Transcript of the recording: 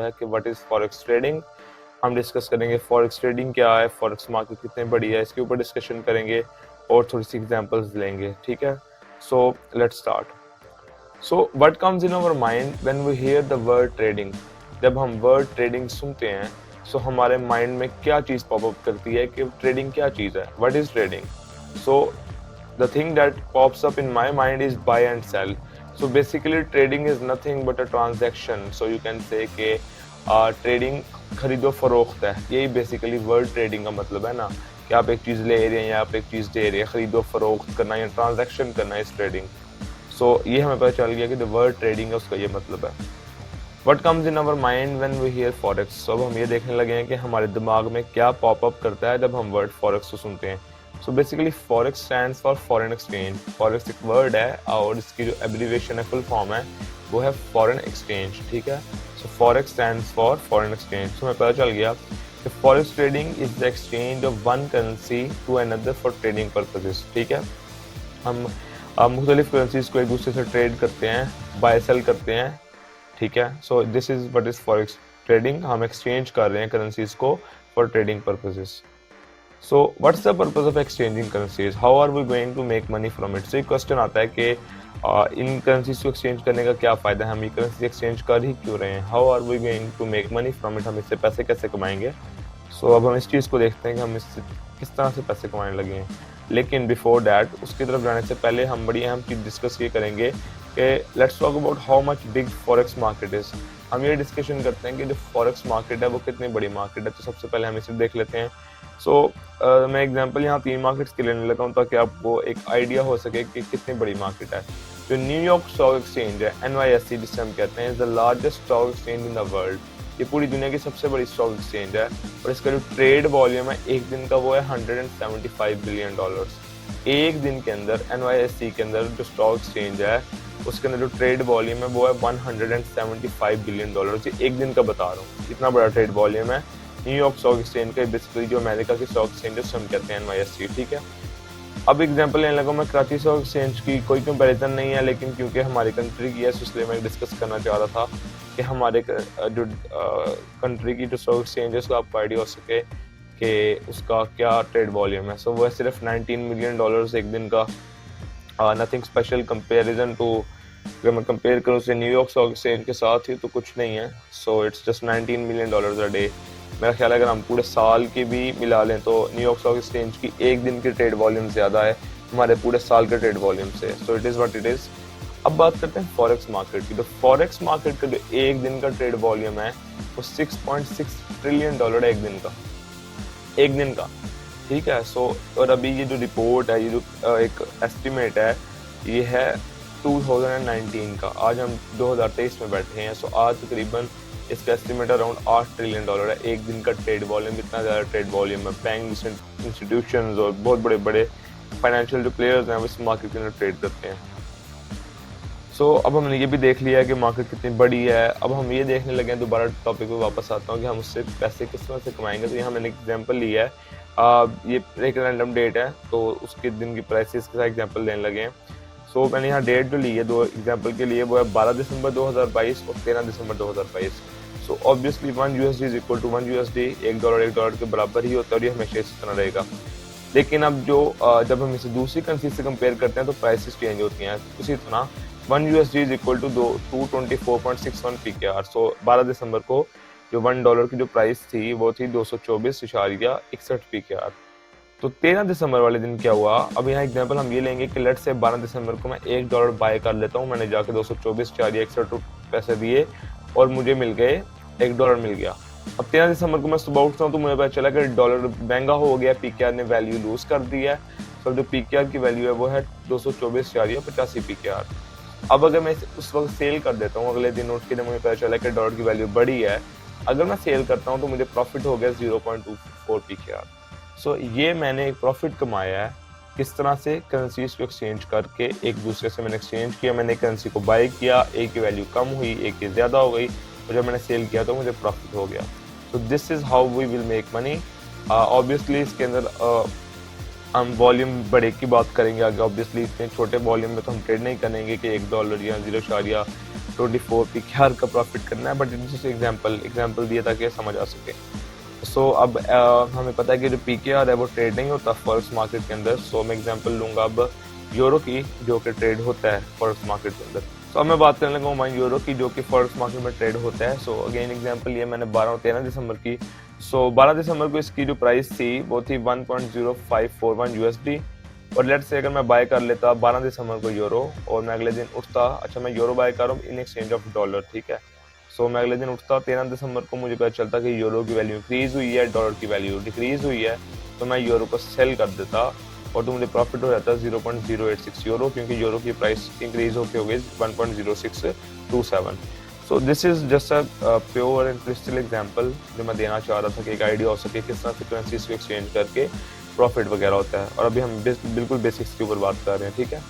है कि what is forex trading. हम डिस्कस करेंगे फॉरेक्स ट्रेडिंग क्या है, फॉरेक्स मार्केट कितनी बड़ी है, इसके ऊपर डिस्कशन करेंगे और थोड़ी सी एग्जांपल्स लेंगे, ठीक है। So let's start. So what comes in our mind when we hear the word trading. जब हम वर्ड ट्रेडिंग सुनते हैं सो हमारे माइंड में क्या चीज़ पॉपअप करती है कि ट्रेडिंग क्या चीज़ है, what is trading. So the thing that pops up in my mind is buy and sell. So basically trading is nothing but a transaction. So you can say कि trading खरीदो फरोख्त है, यही बेसिकली वर्ड ट्रेडिंग का मतलब है ना, कि आप एक चीज़ ले रहे हैं या आप एक चीज़ दे रहे हैं, खरीदो फरोख्त करना या ट्रांजैक्शन करना इस ट्रेडिंग। सो ये हमें पता चल गया कि जो वर्ड ट्रेडिंग है उसका ये मतलब है। What comes in our mind when we hear forex? So अब हम ये देखने लगे हैं कि हमारे दिमाग में क्या पॉप अप करता है जब हम वर्ड फॉरेक्स को सुनते हैं। So basically forex stands for foreign exchange. Forex एक वर्ड है और इसकी जो एब्रीविएशन है, फुल फॉर्म है, वो है फॉरेन एक्सचेंज, ठीक है। So forex stands for foreign exchange. So हमें पता चल गया कि forex trading is the exchange of one currency to another for trading purposes, ठीक है। हम मुख्तलिफ करेंसीज को एक दूसरे से ट्रेड करते हैं, बाय सेल करते हैं, ठीक है। So this is what is forex trading. हम एक्सचेंज कर रहे हैं करेंसीज को for trading purposes. So what's the purpose of exchanging currencies, how are we going to make money from it. So एक क्वेश्चन आता है कि इन करेंसीज को एक्सचेंज करने का क्या फ़ायदा है, हम ये करेंसी एक्सचेंज कर ही क्यों रहे हैं, how are we going to make money from it, हम इससे पैसे कैसे कमाएंगे। सो अब हम इस चीज़ को देखते हैं कि हम इससे किस तरह से पैसे कमाने लगे हैं। लेकिन बिफोर डैट, उसकी तरफ जाने से पहले हम बड़ी अहम चीज़ डिस्कस ये करेंगे कि let's talk about how much big forex market is. हम ये डिस्कशन करते हैं कि जो फॉरेक्स मार्केट है वो कितनी बड़ी मार्केट है। तो सबसे पहले हम इसे देख लेते हैं। सो मैं एग्जांपल यहाँ 3 मार्केट्स के लेने लगा हूँ ताकि आपको एक आइडिया हो सके कि कितनी बड़ी मार्केट है। जो न्यूयॉर्क स्टॉक एक्सचेंज है, NYSE जिसे हम कहते हैं, is the largest stock exchange in the world. ये पूरी दुनिया की सबसे बड़ी स्टॉक एक्सचेंज है और इसका जो ट्रेड वॉल्यूम है एक दिन का वो है $175 बिलियन। एक दिन के अंदर NYSE के अंदर जो स्टॉक एक्सचेंज है उसके अंदर जो ट्रेड वॉल्यूम है वो है $175 बिलियन। ये एक दिन का बता रहा हूँ, इतना बड़ा ट्रेड वॉल्यूम है न्यूयॉर्क स्टॉक एक्सचेंज का। बेसिकली जो अमेरिका की स्टॉक एक्सचेंज है हम कहते हैं NYSE, ठीक है। अब एग्जांपल लेने लगा मैं कराची स्टॉक एक्सचेंज की, कोई कंपैरिजन नहीं है लेकिन क्योंकि हमारी कंट्री की है इसलिए मैं डिस्कस करना चाह रहा था कि हमारे जो कंट्री की जो स्टॉक एक्सचेंज है उसका आपको आइडिया हो सके कि उसका क्या ट्रेड वॉल्यूम है। सो वो है सिर्फ $19 मिलियन एक दिन का, नथिंग स्पेशल कंपेरिजन टू, अगर मैं कंपेयर करूँ उसे न्यूयॉर्क स्टॉक एक्सचेंज के साथ ही तो कुछ नहीं है। So it's just $19 million a day. मेरा ख्याल है अगर हम पूरे साल की भी मिला लें तो न्यूयॉर्क स्टॉक एक्सचेंज की एक दिन की ट्रेड वॉल्यूम ज़्यादा है हमारे पूरे साल के ट्रेड वॉल्यूम से। So it is what it is. अब बात करते हैं फॉरेक्स मार्केट की। तो फॉरेक्स मार्केट का जो एक दिन का ट्रेड वॉल्यूम है वो $6.6 ट्रिलियन है एक दिन का, ठीक है। सो और अभी ये जो रिपोर्ट है, ये जो एक एस्टिमेट है, ये है 2019 का। आज हम 2023 में बैठे हैं। सो आज तकरीबन इसका एस्टिमेट अराउंड $8 ट्रिलियन है एक दिन का ट्रेड वॉल्यूम। इतना ज़्यादा ट्रेड वॉल्यूम है, बैंक इंस्टीट्यूशंस और बहुत बड़े बड़े फाइनेंशियल जो प्लेयर्स हैं वो इस मार्केट के अंदर ट्रेड करते हैं। सो अब हमने ये भी देख लिया है कि मार्केट कितनी बड़ी है। अब हम ये देखने लगे हैं, दोबारा टॉपिक पे वापस आता हूँ कि हम उससे पैसे किस तरह से कमाएंगे। तो यहाँ मैंने एग्जांपल लिया है, ये एक रैंडम डेट है तो उसके दिन की प्राइसेस के साथ एग्जांपल लेने लगे हैं। सो मैंने यहाँ डेट जो ली है दो एग्जांपल के लिए वो है 12 दिसंबर 2022 और 13 दिसंबर 2022। So obviously $1 is equal to $1, $1 के बराबर ही होता है और ये हमेशा इसी तरह रहेगा। लेकिन अब जो जब हम इसे दूसरी कंट्री से कंपेयर करते हैं तो प्राइसेस चेंज होती हैं। उसी तरह $1 इज इक्वल टू 224.61 PKR। सो 12 दिसंबर को जो $1 की जो प्राइस थी वो थी 224.61 PKR। तो 13 दिसंबर वाले दिन क्या हुआ, अब यहाँ एग्जांपल हम ये लेंगे कि लेट से 12 दिसंबर को मैं $1 बाय कर लेता हूँ। मैंने जाके 224.61 पैसे दिए और मुझे मिल गए $1 मिल गया। अब 13 दिसंबर को मैं सुबह उठता हूँ तो मुझे पता चला कि डॉलर महंगा हो गया, PKR ने वैल्यू लूज कर दी है। तो जो PKR की वैल्यू है वो है 224.85 PKR। अब अगर मैं उस वक्त सेल कर देता हूँ, अगले दिन उठ के मुझे पता चला कि डॉलर की वैल्यू बढ़ी है, अगर मैं सेल करता हूँ तो मुझे प्रॉफिट हो गया 0.24 PKR। सो ये मैंने एक प्रॉफिट कमाया है किस तरह से, करेंसीज को एक्सचेंज करके एक दूसरे से मैंने एक्सचेंज किया। मैंने करेंसी को बाय किया, एक की वैल्यू कम हुई, एक की ज़्यादा हो गई और जब मैंने सेल किया तो मुझे प्रॉफिट हो गया। So this is how we will make money. Obviously इसके अंदर हम वॉल्यूम बड़े की बात करेंगे आगे। ऑब्वियसली इतने छोटे वॉल्यूम में तो हम ट्रेड नहीं करेंगे कि $1 या 0.24p क्या का प्रॉफिट करना है, बट इट्स एग्जांपल दिया ताकि समझ आ सके। सो अब हमें पता है कि जो PKR है वो ट्रेड नहीं होता फॉरेक्स मार्केट के अंदर। सो मैं एग्जांपल लूंगा अब यूरो की, जो कि ट्रेड होता है फॉरेक्स मार्केट के अंदर। सो अब मैं बात करने लगा हूँ यूरो की, जो कि फॉरेक्स मार्केट में ट्रेड होता है। सो अगेन एग्जांपल ये मैंने 12 और 13 दिसंबर की। सो 12 दिसंबर को इसकी जो प्राइस थी वो थी 1.0541 USD। और लेट्स से अगर मैं बाय कर लेता 12 दिसंबर को यूरो और मैं अगले दिन उठता, अच्छा मैं यूरो बाय कर रहा हूँ इन एक्सचेंज ऑफ डॉलर, ठीक है। सो मैं अगले दिन उठता 13 दिसंबर को, मुझे पता चलता कि यूरो की वैल्यू इंक्रीज हुई है, डॉलर की वैल्यू डिक्रीज हुई है, तो मैं यूरो को सेल कर देता और तो मुझे प्रॉफिट हो जाता 0.086 यूरो, क्योंकि यूरो की प्राइस इंक्रीज होकर हो गई 1.0627। सो this is just a pure and crystal example जो मैं देना चाह रहा था कि एक आइडिया हो सके किस तरह से करेंसीज को एक्सचेंज करके प्रॉफिट वगैरह होता है। और अभी हम बिल्कुल बेसिक्स के ऊपर बात कर रहे हैं, ठीक है।